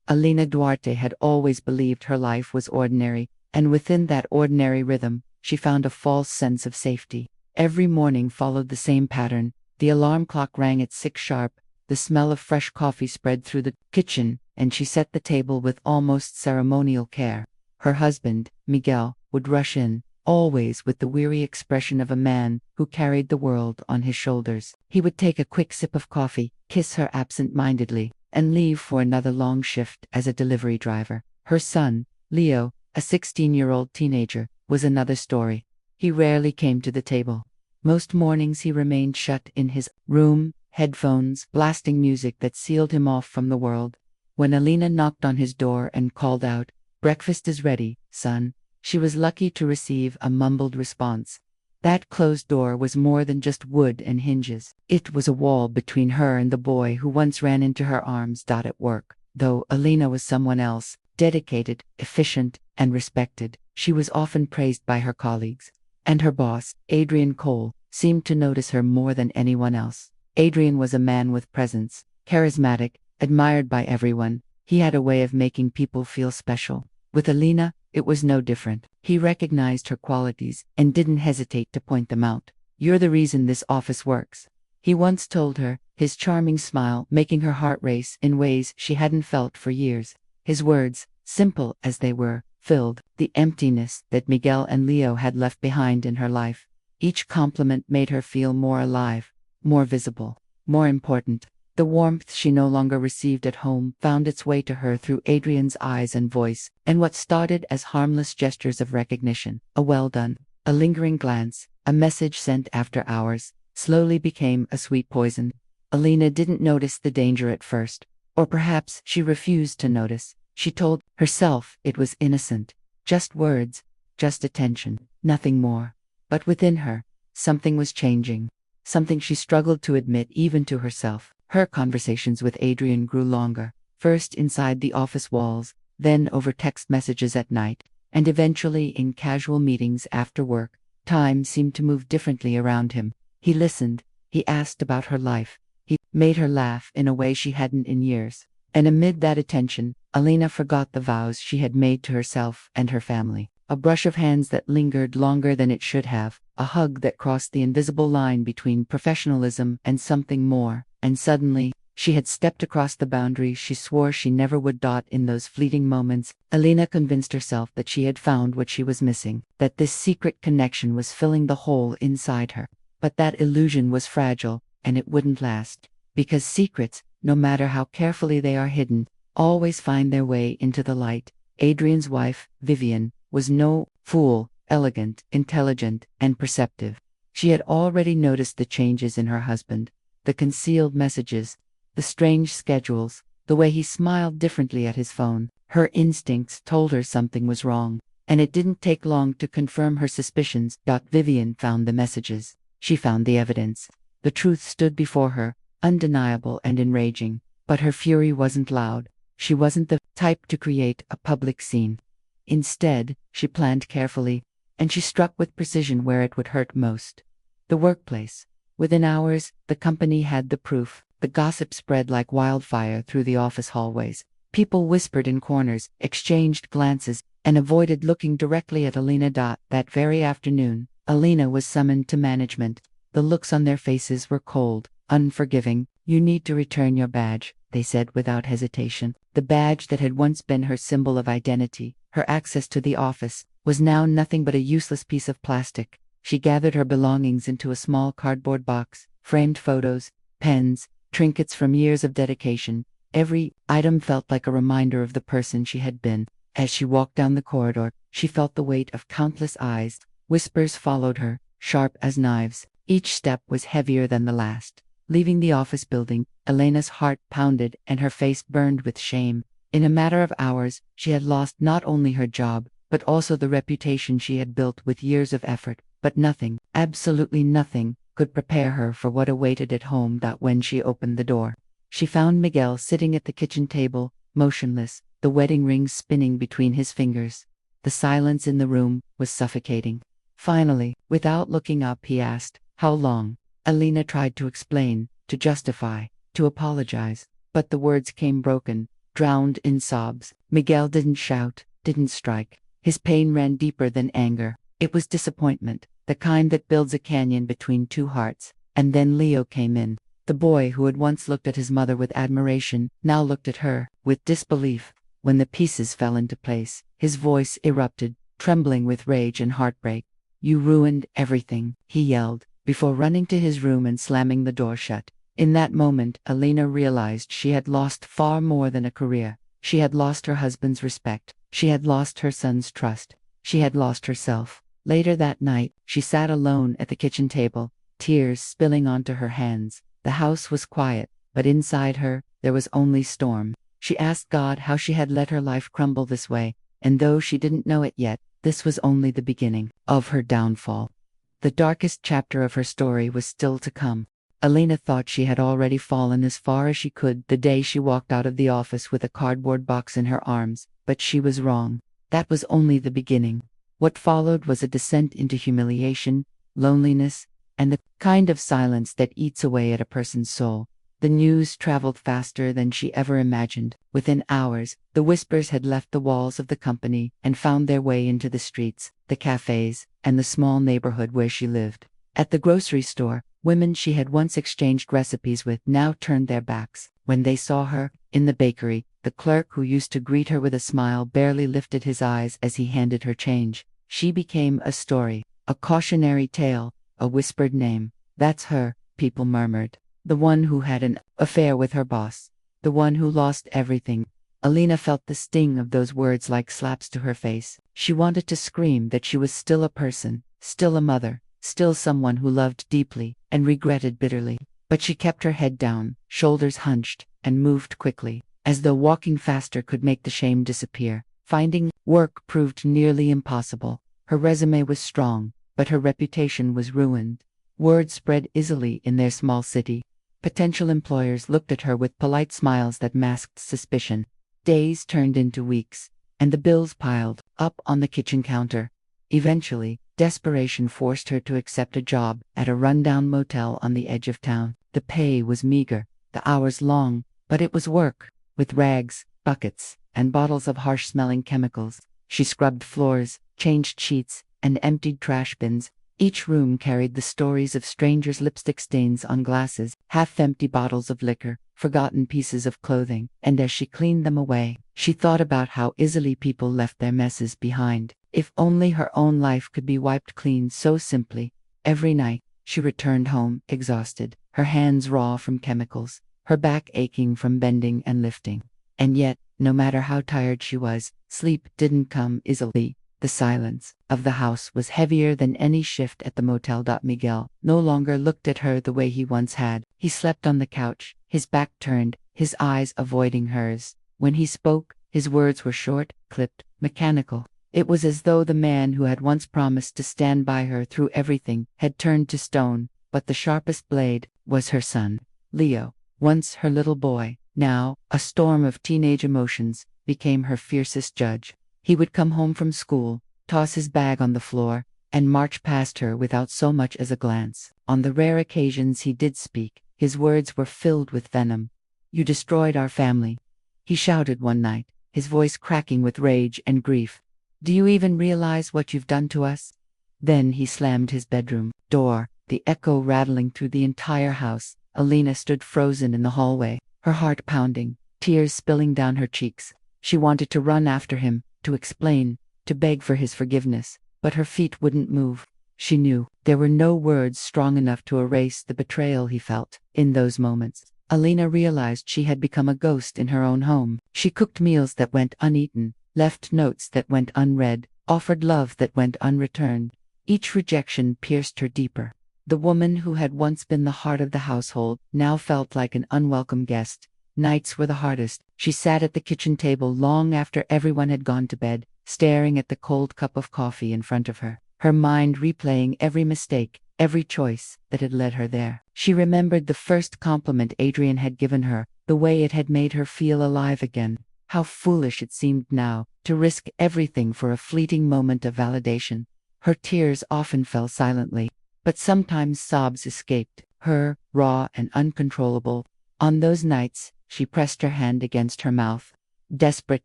Alina Duarte had always believed her life was ordinary, and within that ordinary rhythm, she found a false sense of safety. Every morning followed the same pattern. The alarm clock rang at 6 sharp, the smell of fresh coffee spread through the kitchen, and she set the table with almost ceremonial care. Her husband, Miguel, would rush in, always with the weary expression of a man who carried the world on his shoulders. He would take a quick sip of coffee, kiss her absent-mindedly, and leave for another long shift as a delivery driver. Her son, Leo, a 16-year-old teenager, was another story. He rarely came to the table. Most mornings he remained shut in his room, headphones blasting music that sealed him off from the world. When Alina knocked on his door and called out, "Breakfast is ready, son," she was lucky to receive a mumbled response. That closed door was more than just wood and hinges. It was a wall between her and the boy who once ran into her arms. At work, though Alina was someone else, dedicated, efficient, and respected, she was often praised by her colleagues. And her boss, Adrian Cole, seemed to notice her more than anyone else. Adrian was a man with presence, charismatic, admired by everyone. He had a way of making people feel special. With Alina, it was no different. He recognized her qualities and didn't hesitate to point them out. "You're the reason this office works," he once told her, his charming smile making her heart race in ways she hadn't felt for years. His words, simple as they were, filled the emptiness that Miguel and Leo had left behind in her life. Each compliment made her feel more alive, more visible, more important. The warmth she no longer received at home found its way to her through Adrian's eyes and voice, and what started as harmless gestures of recognition, a "well done," a lingering glance, a message sent after hours, slowly became a sweet poison. Alina didn't notice the danger at first, or perhaps she refused to notice. She told herself it was innocent, just words, just attention, nothing more. But within her, something was changing, something she struggled to admit even to herself. Her conversations with Adrian grew longer, first inside the office walls, then over text messages at night, and eventually in casual meetings after work. Time seemed to move differently around him. He listened, he asked about her life, he made her laugh in a way she hadn't in years. And amid that attention, Alina forgot the vows she had made to herself and her family. A brush of hands that lingered longer than it should have, a hug that crossed the invisible line between professionalism and something more, and suddenly, she had stepped across the boundary she swore she never would. In those fleeting moments, Alina convinced herself that she had found what she was missing, that this secret connection was filling the hole inside her. But that illusion was fragile, and it wouldn't last, because secrets, no matter how carefully they are hidden, always find their way into the light. Adrian's wife, Vivian, was no fool, elegant, intelligent, and perceptive. She had already noticed the changes in her husband, the concealed messages, the strange schedules, the way he smiled differently at his phone. Her instincts told her something was wrong, and it didn't take long to confirm her suspicions. Vivian found the messages. She found the evidence. The truth stood before her, undeniable and enraging. But her fury wasn't loud. She wasn't the type to create a public scene. Instead, she planned carefully, and she struck with precision where it would hurt most. The workplace. Within hours, the company had the proof. The gossip spread like wildfire through the office hallways. People whispered in corners, exchanged glances, and avoided looking directly at Alina. That very afternoon, Alina was summoned to management. The looks on their faces were cold, unforgiving. "You need to return your badge," they said without hesitation. The badge that had once been her symbol of identity, her access to the office, was now nothing but a useless piece of plastic. She gathered her belongings into a small cardboard box, framed photos, pens, trinkets from years of dedication. Every item felt like a reminder of the person she had been. As she walked down the corridor, she felt the weight of countless eyes. Whispers followed her, sharp as knives. Each step was heavier than the last. Leaving the office building, Elena's heart pounded and her face burned with shame. In a matter of hours, she had lost not only her job, but also the reputation she had built with years of effort. But nothing, absolutely nothing, could prepare her for what awaited at home. When she opened the door, she found Miguel sitting at the kitchen table, motionless, the wedding ring spinning between his fingers. The silence in the room was suffocating. Finally, without looking up, he asked, "How long?" Alina tried to explain, to justify, to apologize, but the words came broken, drowned in sobs. Miguel didn't shout, didn't strike. His pain ran deeper than anger. It was disappointment, the kind that builds a canyon between two hearts. And then Leo came in. The boy who had once looked at his mother with admiration, now looked at her with disbelief. When the pieces fell into place, his voice erupted, trembling with rage and heartbreak. "You ruined everything," he yelled, before running to his room and slamming the door shut. In that moment, Alina realized she had lost far more than a career. She had lost her husband's respect. She had lost her son's trust. She had lost herself. Later that night, she sat alone at the kitchen table, tears spilling onto her hands. The house was quiet, but inside her, there was only storm. She asked God how she had let her life crumble this way, and though she didn't know it yet, this was only the beginning of her downfall. The darkest chapter of her story was still to come. Alina thought she had already fallen as far as she could the day she walked out of the office with a cardboard box in her arms, but she was wrong. That was only the beginning. What followed was a descent into humiliation, loneliness, and the kind of silence that eats away at a person's soul. The news traveled faster than she ever imagined. Within hours, the whispers had left the walls of the company and found their way into the streets, the cafes, and the small neighborhood where she lived. At the grocery store, women she had once exchanged recipes with now turned their backs. When they saw her, in the bakery, the clerk who used to greet her with a smile barely lifted his eyes as he handed her change. She became a story, a cautionary tale, a whispered name. "That's her," people murmured. "The one who had an affair with her boss. The one who lost everything." Alina felt the sting of those words like slaps to her face. She wanted to scream that she was still a person, still a mother, still someone who loved deeply and regretted bitterly. But she kept her head down, shoulders hunched, and moved quickly, as though walking faster could make the shame disappear. Finding work proved nearly impossible. Her resume was strong, but her reputation was ruined. Word spread easily in their small city. Potential employers looked at her with polite smiles that masked suspicion. Days turned into weeks, and the bills piled up on the kitchen counter. Eventually, desperation forced her to accept a job at a rundown motel on the edge of town. The pay was meager, the hours long, but it was work. With rags, buckets, and bottles of harsh-smelling chemicals, she scrubbed floors, changed sheets, and emptied trash bins. Each room carried the stories of strangers' lipstick stains on glasses, half-empty bottles of liquor, forgotten pieces of clothing, and as she cleaned them away, she thought about how easily people left their messes behind. If only her own life could be wiped clean so simply. Every night, she returned home, exhausted, her hands raw from chemicals, her back aching from bending and lifting. And yet, no matter how tired she was, sleep didn't come easily. The silence of the house was heavier than any shift at the motel. Miguel no longer looked at her the way he once had. He slept on the couch, his back turned, his eyes avoiding hers. When he spoke, his words were short, clipped, mechanical. It was as though the man who had once promised to stand by her through everything had turned to stone. But the sharpest blade was her son, Leo. Once her little boy, now, a storm of teenage emotions, became her fiercest judge. He would come home from school, toss his bag on the floor, and march past her without so much as a glance. On the rare occasions he did speak, his words were filled with venom. "You destroyed our family," he shouted one night, his voice cracking with rage and grief. "Do you even realize what you've done to us?" Then he slammed his bedroom door, the echo rattling through the entire house. Alina stood frozen in the hallway, her heart pounding, tears spilling down her cheeks. She wanted to run after him, to explain, to beg for his forgiveness, but her feet wouldn't move. She knew there were no words strong enough to erase the betrayal he felt. In those moments, Alina realized she had become a ghost in her own home. She cooked meals that went uneaten, left notes that went unread, offered love that went unreturned. Each rejection pierced her deeper. The woman who had once been the heart of the household now felt like an unwelcome guest. Nights were the hardest. She sat at the kitchen table long after everyone had gone to bed, staring at the cold cup of coffee in front of her, her mind replaying every mistake, every choice that had led her there. She remembered the first compliment Adrian had given her, the way it had made her feel alive again. How foolish it seemed now to risk everything for a fleeting moment of validation. Her tears often fell silently, but sometimes sobs escaped her, raw and uncontrollable. On those nights, she pressed her hand against her mouth, desperate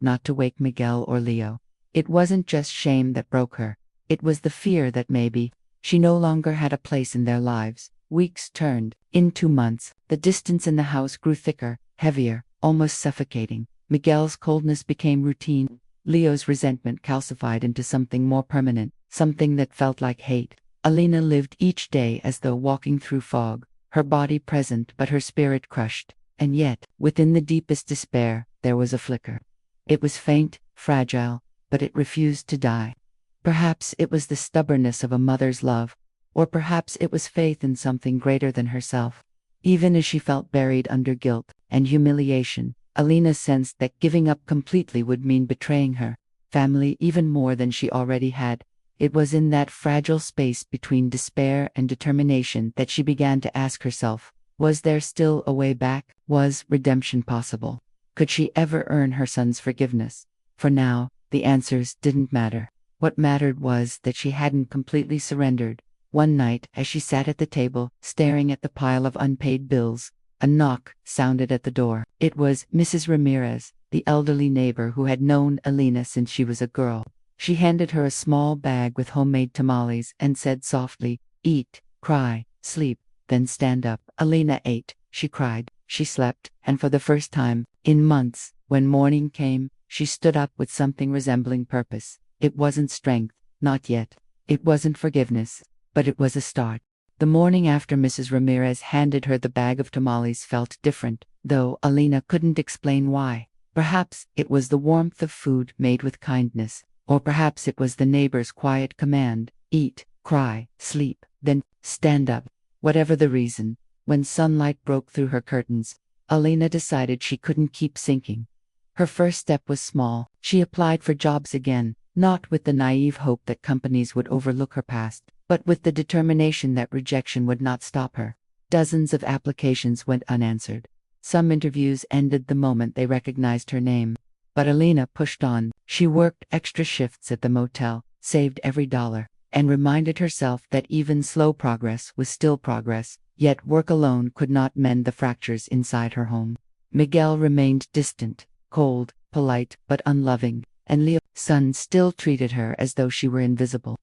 not to wake Miguel or Leo. It wasn't just shame that broke her. It was the fear that maybe she no longer had a place in their lives. Weeks turned into months. The distance in the house grew thicker, heavier, almost suffocating. Miguel's coldness became routine. Leo's resentment calcified into something more permanent, something that felt like hate. Alina lived each day as though walking through fog, her body present but her spirit crushed. And yet, within the deepest despair, there was a flicker. It was faint, fragile, but it refused to die. Perhaps it was the stubbornness of a mother's love, or perhaps it was faith in something greater than herself. Even as she felt buried under guilt and humiliation, Alina sensed that giving up completely would mean betraying her family even more than she already had. It was in that fragile space between despair and determination that she began to ask herself, was there still a way back? Was redemption possible? Could she ever earn her son's forgiveness? For now, the answers didn't matter. What mattered was that she hadn't completely surrendered. One night, as she sat at the table, staring at the pile of unpaid bills, a knock sounded at the door. It was Mrs. Ramirez, the elderly neighbor who had known Alina since she was a girl. She handed her a small bag with homemade tamales and said softly, "Eat, cry, sleep, then stand up." Alina ate, she cried, she slept, and for the first time in months, when morning came, she stood up with something resembling purpose. It wasn't strength, not yet. It wasn't forgiveness, but it was a start. The morning after Mrs. Ramirez handed her the bag of tamales felt different, though Alina couldn't explain why. Perhaps it was the warmth of food made with kindness, or perhaps it was the neighbor's quiet command, "Eat, cry, sleep, then stand up." Whatever the reason, when sunlight broke through her curtains, Alina decided she couldn't keep sinking. Her first step was small. She applied for jobs again, not with the naive hope that companies would overlook her past, but with the determination that rejection would not stop her. Dozens of applications went unanswered. Some interviews ended the moment they recognized her name. But Alina pushed on. She worked extra shifts at the motel, saved every dollar, and reminded herself that even slow progress was still progress. Yet work alone could not mend the fractures inside her home. Miguel remained distant, cold, polite, but unloving, and Leo's son still treated her as though she were invisible.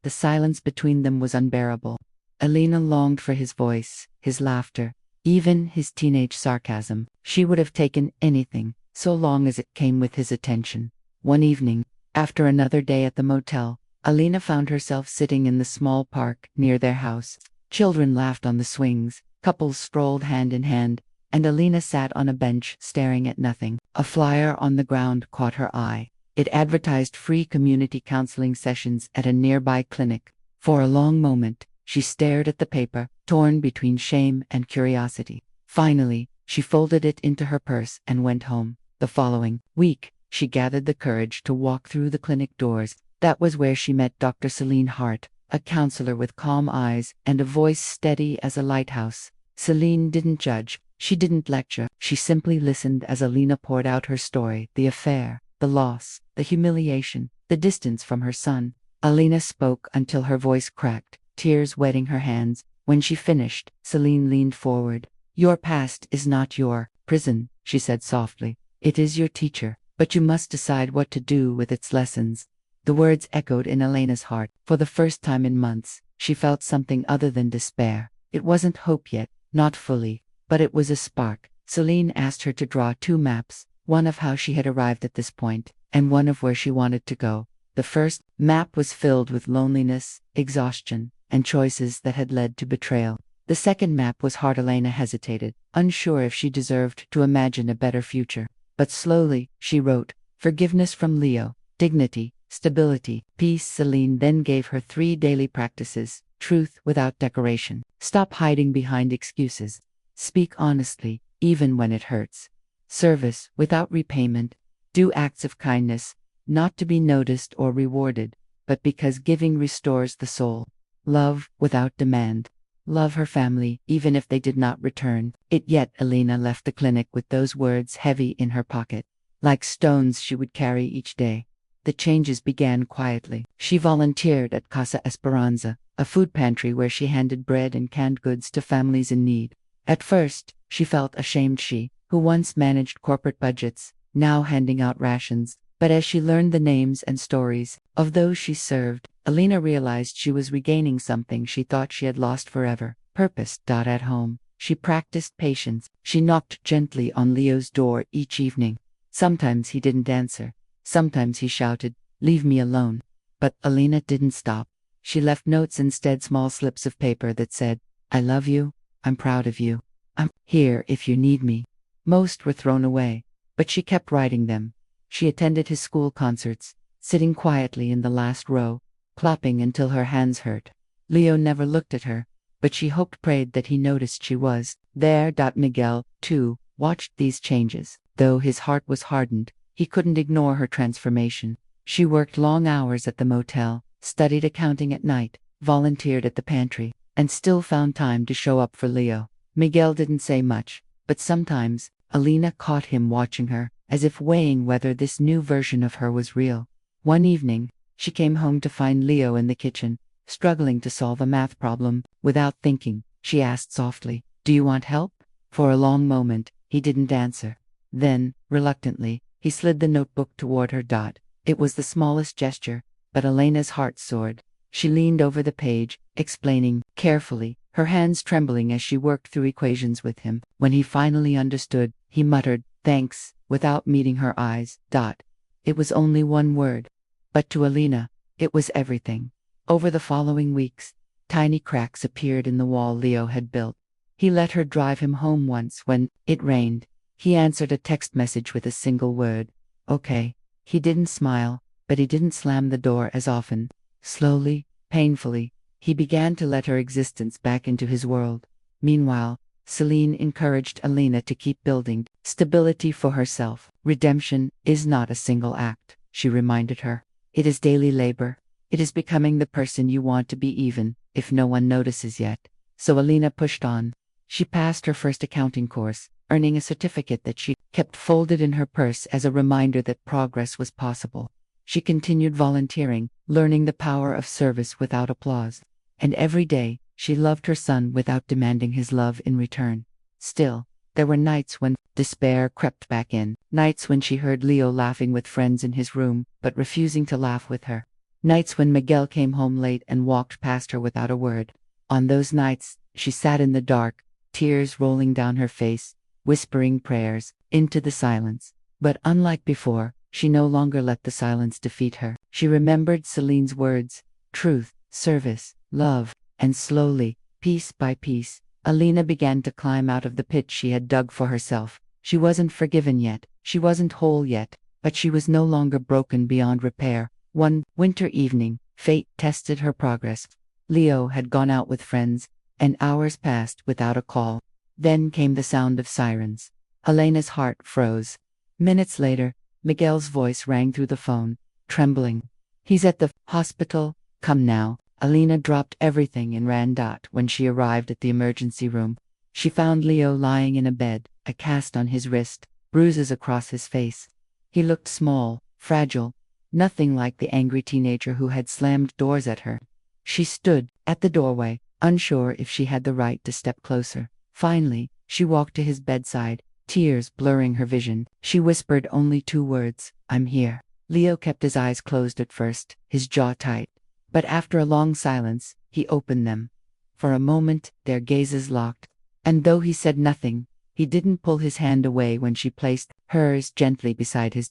The silence between them was unbearable. Alina longed for his voice, his laughter, even his teenage sarcasm. She would have taken anything, so long as it came with his attention. One evening, after another day at the motel, Alina found herself sitting in the small park near their house. Children laughed on the swings, couples strolled hand in hand, and Alina sat on a bench staring at nothing. A flyer on the ground caught her eye. It advertised free community counseling sessions at a nearby clinic. For a long moment, she stared at the paper, torn between shame and curiosity. Finally, she folded it into her purse and went home. The following week, she gathered the courage to walk through the clinic doors. That was where she met Dr. Celine Hart, a counselor with calm eyes and a voice steady as a lighthouse. Celine didn't judge, she didn't lecture, she simply listened as Alina poured out her story, the affair, the loss, the humiliation, the distance from her son. Alina spoke until her voice cracked, tears wetting her hands. When she finished, Celine leaned forward. "Your past is not your prison," she said softly. "It is your teacher, but you must decide what to do with its lessons." The words echoed in Alina's heart. For the first time in months, she felt something other than despair. It wasn't hope yet, not fully, but it was a spark. Celine asked her to draw 2 maps, one of how she had arrived at this point, and one of where she wanted to go. The first map was filled with loneliness, exhaustion, and choices that had led to betrayal. The second map was hard. Alina hesitated, unsure if she deserved to imagine a better future. But slowly, she wrote, forgiveness from Leo, dignity, stability, peace. Celine then gave her 3 daily practices: truth without decoration, stop hiding behind excuses, speak honestly, even when it hurts, service without repayment, do acts of kindness, not to be noticed or rewarded, but because giving restores the soul, love without demand. Love her family, even if they did not return. Yet Alina left the clinic with those words heavy in her pocket, like stones she would carry each day. The changes began quietly. She volunteered at Casa Esperanza, a food pantry where she handed bread and canned goods to families in need. At first, she felt ashamed. She, who once managed corporate budgets, now handing out rations. But as she learned the names and stories of those she served, Alina realized she was regaining something she thought she had lost forever: purpose. At home, she practiced patience. She knocked gently on Leo's door each evening. Sometimes he didn't answer. Sometimes he shouted, "Leave me alone." But Alina didn't stop. She left notes instead, small slips of paper that said, "I love you, I'm proud of you, I'm here if you need me." Most were thrown away, but she kept writing them. She attended his school concerts, sitting quietly in the last row, clapping until her hands hurt. Leo never looked at her, but she hoped, prayed that he noticed she was there. Miguel, too, watched these changes. Though his heart was hardened, he couldn't ignore her transformation. She worked long hours at the motel, studied accounting at night, volunteered at the pantry, and still found time to show up for Leo. Miguel didn't say much, but sometimes Alina caught him watching her, as if weighing whether this new version of her was real. One evening, she came home to find Leo in the kitchen, struggling to solve a math problem. Without thinking, she asked softly, "Do you want help?" For a long moment, he didn't answer. Then, reluctantly, he slid the notebook toward her. It was the smallest gesture, but Elena's heart soared. She leaned over the page, explaining carefully, her hands trembling as she worked through equations with him. When he finally understood, he muttered, "Thanks," without meeting her eyes. It was only one word, but to Alina, it was everything. Over the following weeks, tiny cracks appeared in the wall Leo had built. He let her drive him home once when it rained. He answered a text message with a single word, "Okay." He didn't smile, but he didn't slam the door as often. Slowly, painfully, he began to let her existence back into his world. Meanwhile, Celine encouraged Alina to keep building stability for herself. "Redemption is not a single act," she reminded her. "It is daily labor. It is becoming the person you want to be, even if no one notices yet." So Alina pushed on. She passed her first accounting course, earning a certificate that she kept folded in her purse as a reminder that progress was possible. She continued volunteering, learning the power of service without applause. And every day, she loved her son without demanding his love in return. Still, there were nights when despair crept back in. Nights when she heard Leo laughing with friends in his room, but refusing to laugh with her. Nights when Miguel came home late and walked past her without a word. On those nights, she sat in the dark, tears rolling down her face, whispering prayers into the silence. But unlike before, she no longer let the silence defeat her. She remembered Celine's words: truth, service, love, and slowly, piece by piece, Alina began to climb out of the pit she had dug for herself. She wasn't forgiven yet, she wasn't whole yet, but she was no longer broken beyond repair. One winter evening, fate tested her progress. Leo had gone out with friends, and hours passed without a call. Then came the sound of sirens. Elena's heart froze. Minutes later, Miguel's voice rang through the phone, trembling. "He's at the hospital. Come now." Alina dropped everything and ran. When she arrived at the emergency room, she found Leo lying in a bed, a cast on his wrist, bruises across his face. He looked small, fragile, nothing like the angry teenager who had slammed doors at her. She stood at the doorway, unsure if she had the right to step closer. Finally, she walked to his bedside, tears blurring her vision. She whispered only 2 words, "I'm here." Leo kept his eyes closed at first, his jaw tight. But after a long silence, he opened them. For a moment, their gazes locked. And though he said nothing, he didn't pull his hand away when she placed hers gently beside his.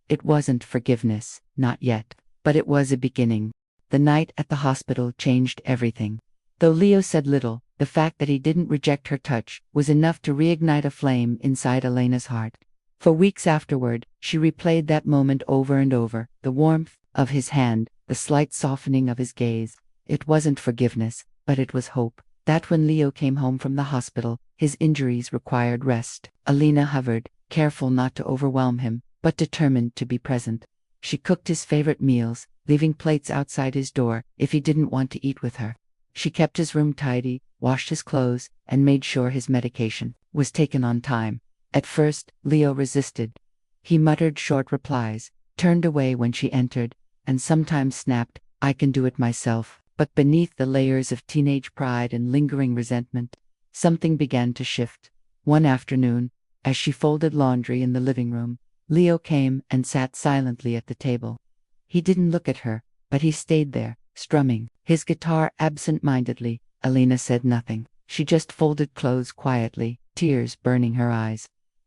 It wasn't forgiveness, not yet, but it was a beginning. The night at the hospital changed everything. Though Leo said little, the fact that he didn't reject her touch was enough to reignite a flame inside Elena's heart. For weeks afterward, she replayed that moment over and over, the warmth of his hand, the slight softening of his gaze. It wasn't forgiveness, but it was hope. That when Leo came home from the hospital, his injuries required rest. Alina hovered, careful not to overwhelm him, but determined to be present. She cooked his favorite meals, leaving plates outside his door if he didn't want to eat with her. She kept his room tidy, washed his clothes, and made sure his medication was taken on time. At first, Leo resisted. He muttered short replies, turned away when she entered, and sometimes snapped, "I can do it myself." But beneath the layers of teenage pride and lingering resentment, something began to shift. One afternoon, as she folded laundry in the living room, Leo came and sat silently at the table. He didn't look at her, but he stayed there, strumming his guitar absent-mindedly. Alina said nothing. She just folded clothes quietly, tears burning her eyes.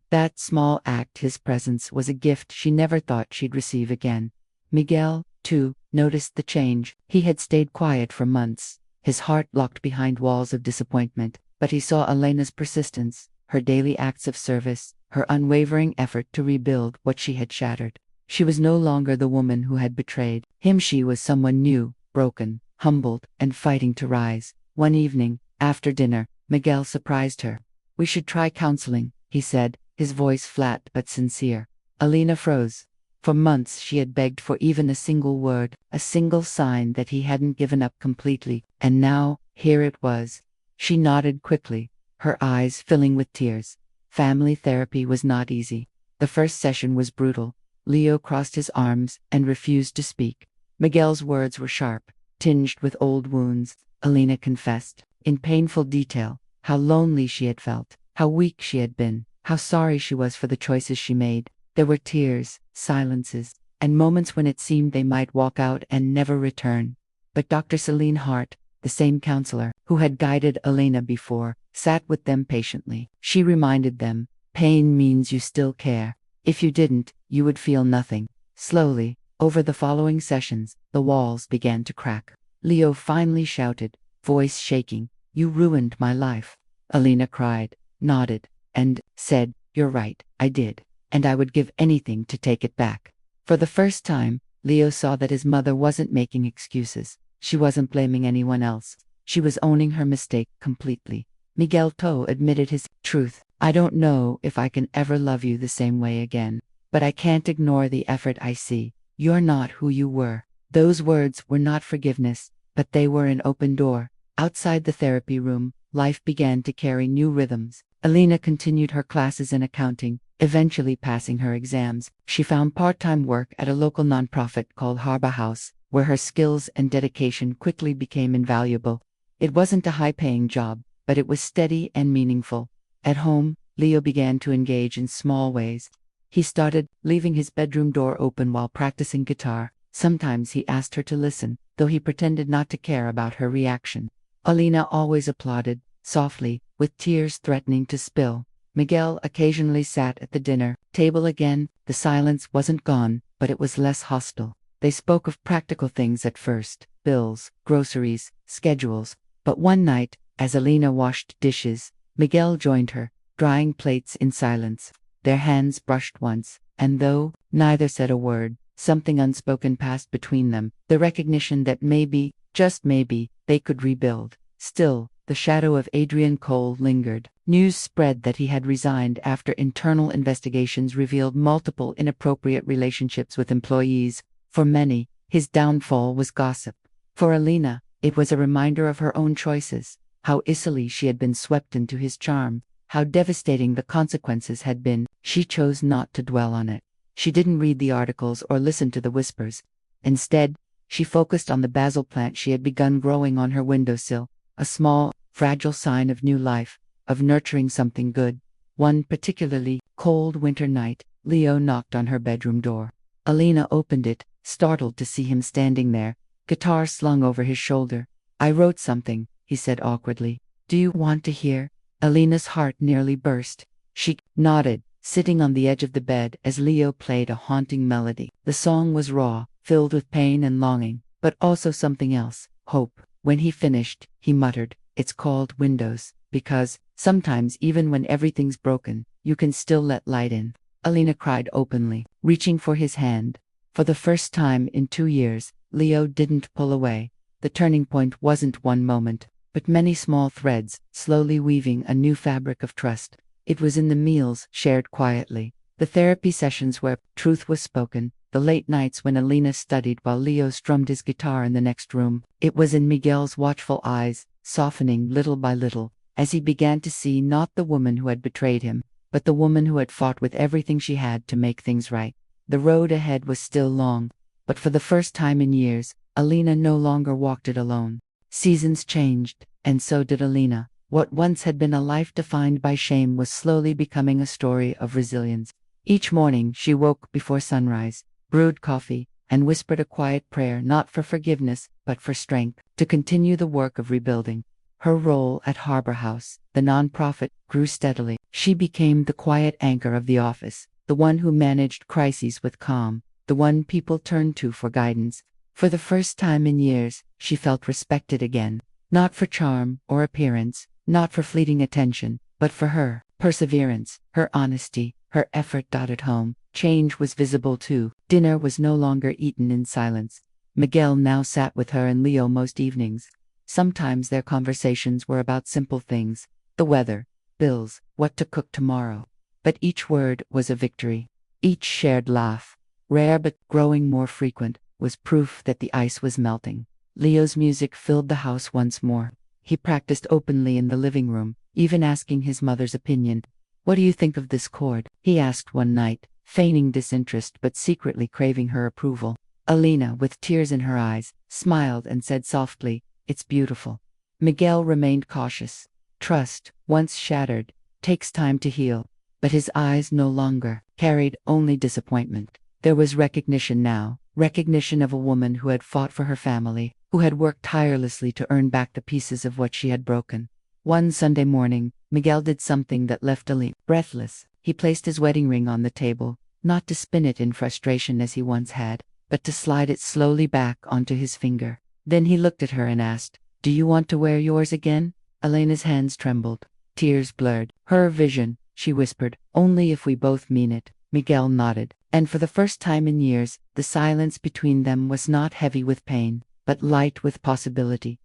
That small act, his presence, was a gift she never thought she'd receive again. Miguel, too, noticed the change. He had stayed quiet for months, his heart locked behind walls of disappointment, but he saw Elena's persistence, her daily acts of service, her unwavering effort to rebuild what she had shattered. She was no longer the woman who had betrayed him. She was someone new, broken, humbled, and fighting to rise. One evening, after dinner, Miguel surprised her. "We should try counseling," he said, his voice flat but sincere. Alina froze. For months she had begged for even a single word, a single sign that he hadn't given up completely, and now, here it was. She nodded quickly, her eyes filling with tears. Family therapy was not easy. The first session was brutal. Leo crossed his arms and refused to speak. Miguel's words were sharp, tinged with old wounds. Alina confessed, in painful detail, how lonely she had felt, how weak she had been, how sorry she was for the choices she made. There were tears, silences, and moments when it seemed they might walk out and never return. But Dr. Celine Hart, the same counselor who had guided Elena before, sat with them patiently. She reminded them, pain means you still care. If you didn't, you would feel nothing. Slowly, over the following sessions, the walls began to crack. Leo finally shouted, voice shaking, "You ruined my life." Elena cried, nodded, and said, "You're right, I did. And I would give anything to take it back." For the first time, Leo saw that his mother wasn't making excuses. She wasn't blaming anyone else. She was owning her mistake completely. Miguel too admitted his truth. "I don't know if I can ever love you the same way again. But I can't ignore the effort I see. You're not who you were." Those words were not forgiveness, but they were an open door. Outside the therapy room, life began to carry new rhythms. Alina continued her classes in accounting, eventually passing her exams. She found part-time work at a local nonprofit called Harbor House, where her skills and dedication quickly became invaluable. It wasn't a high-paying job, but it was steady and meaningful. At home, Leo began to engage in small ways. He started leaving his bedroom door open while practicing guitar. Sometimes he asked her to listen, though he pretended not to care about her reaction. Alina always applauded, softly, with tears threatening to spill. Miguel occasionally sat at the dinner table again. The silence wasn't gone, but it was less hostile. They spoke of practical things at first, bills, groceries, schedules. But one night, as Alina washed dishes, Miguel joined her, drying plates in silence. Their hands brushed once, and though neither said a word, something unspoken passed between them, the recognition that maybe, just maybe, they could rebuild. Still, the shadow of Adrian Cole lingered. News spread that he had resigned after internal investigations revealed multiple inappropriate relationships with employees. For many, his downfall was gossip. For Alina, it was a reminder of her own choices, how easily she had been swept into his charm, how devastating the consequences had been. She chose not to dwell on it. She didn't read the articles or listen to the whispers. Instead, she focused on the basil plant she had begun growing on her windowsill, a small, fragile sign of new life, of nurturing something good. One particularly cold winter night, Leo knocked on her bedroom door. Alina opened it, startled to see him standing there, guitar slung over his shoulder. "I wrote something," he said awkwardly. "Do you want to hear?" Alina's heart nearly burst. She nodded, sitting on the edge of the bed as Leo played a haunting melody. The song was raw, filled with pain and longing, but also something else, hope. When he finished, he muttered, "It's called Windows, because, sometimes even when everything's broken, you can still let light in." Alina cried openly, reaching for his hand. For the first time in 2 years, Leo didn't pull away. The turning point wasn't one moment, but many small threads, slowly weaving a new fabric of trust. It was in the meals shared quietly, the therapy sessions where truth was spoken, the late nights when Alina studied while Leo strummed his guitar in the next room. It was in Miguel's watchful eyes, softening little by little, as he began to see not the woman who had betrayed him, but the woman who had fought with everything she had to make things right. The road ahead was still long, but for the first time in years, Alina no longer walked it alone. Seasons changed, and so did Alina. What once had been a life defined by shame was slowly becoming a story of resilience. Each morning she woke before sunrise, brewed coffee, and whispered a quiet prayer not for forgiveness, but for strength to continue the work of rebuilding. Her role at Harbor House, the nonprofit, grew steadily. She became the quiet anchor of the office, the one who managed crises with calm, the one people turned to for guidance. For the first time in years, she felt respected again, not for charm or appearance, not for fleeting attention, but for her perseverance, her honesty, her effort. At home, change was visible too. Dinner was no longer eaten in silence. Miguel now sat with her and Leo most evenings. Sometimes their conversations were about simple things: the weather, bills, what to cook tomorrow. But each word was a victory. Each shared laugh, rare but growing more frequent, was proof that the ice was melting. Leo's music filled the house once more. He practiced openly in the living room, even asking his mother's opinion. "What do you think of this chord?" he asked one night, feigning disinterest but secretly craving her approval. Alina, with tears in her eyes, smiled and said softly, "It's beautiful." Miguel remained cautious. Trust, once shattered, takes time to heal. But his eyes no longer carried only disappointment. There was recognition now, recognition of a woman who had fought for her family, who had worked tirelessly to earn back the pieces of what she had broken. One Sunday morning, Miguel did something that left Alina breathless. He placed his wedding ring on the table, not to spin it in frustration as he once had, but to slide it slowly back onto his finger. Then he looked at her and asked, "Do you want to wear yours again?" Elena's hands trembled. Tears blurred her vision. She whispered, "Only if we both mean it." Miguel nodded, and for the first time in years, the silence between them was not heavy with pain, but light with possibility.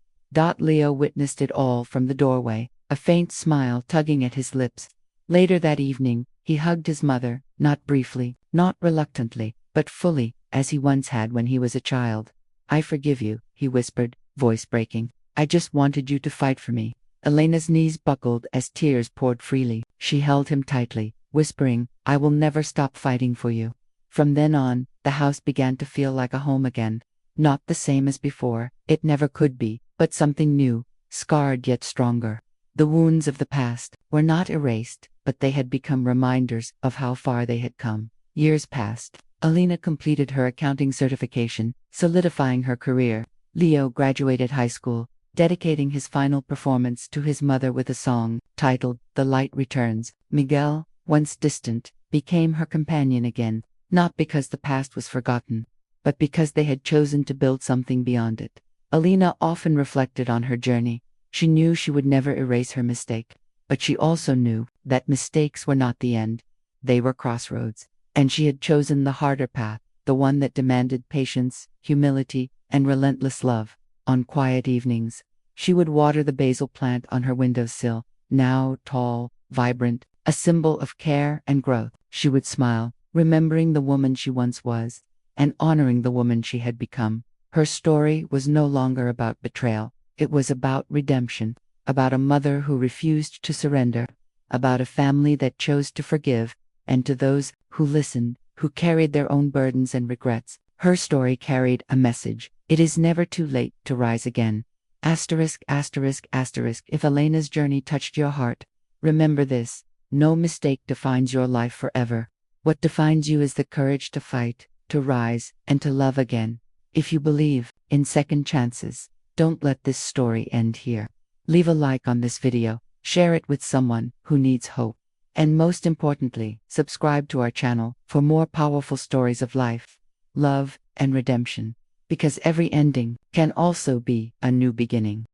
Leo witnessed it all from the doorway, a faint smile tugging at his lips. Later that evening, he hugged his mother, not briefly, not reluctantly, but fully, as he once had when he was a child. "I forgive you," he whispered, voice breaking. "I just wanted you to fight for me." Elena's knees buckled as tears poured freely. She held him tightly, whispering, "I will never stop fighting for you." From then on, the house began to feel like a home again. Not the same as before, it never could be, but something new, scarred yet stronger. The wounds of the past were not erased, but they had become reminders of how far they had come. Years passed. Alina completed her accounting certification, solidifying her career. Leo graduated high school, dedicating his final performance to his mother with a song titled "The Light Returns." Miguel, once distant, became her companion again, not because the past was forgotten, but because they had chosen to build something beyond it. Alina often reflected on her journey. She knew she would never erase her mistake, but she also knew that mistakes were not the end. They were crossroads, and she had chosen the harder path, the one that demanded patience, humility, and relentless love. On quiet evenings, she would water the basil plant on her windowsill, now tall, vibrant, a symbol of care and growth. She would smile, remembering the woman she once was, and honoring the woman she had become. Her story was no longer about betrayal. It was about redemption, about a mother who refused to surrender, about a family that chose to forgive, and to those who listened, who carried their own burdens and regrets. Her story carried a message: it is never too late to rise again. Asterisk, asterisk, asterisk. If Elena's journey touched your heart, remember this: no mistake defines your life forever. What defines you is the courage to fight, to rise, and to love again. If you believe in second chances, don't let this story end here. Leave a like on this video, share it with someone who needs hope, and most importantly, subscribe to our channel for more powerful stories of life, love, and redemption, because every ending can also be a new beginning.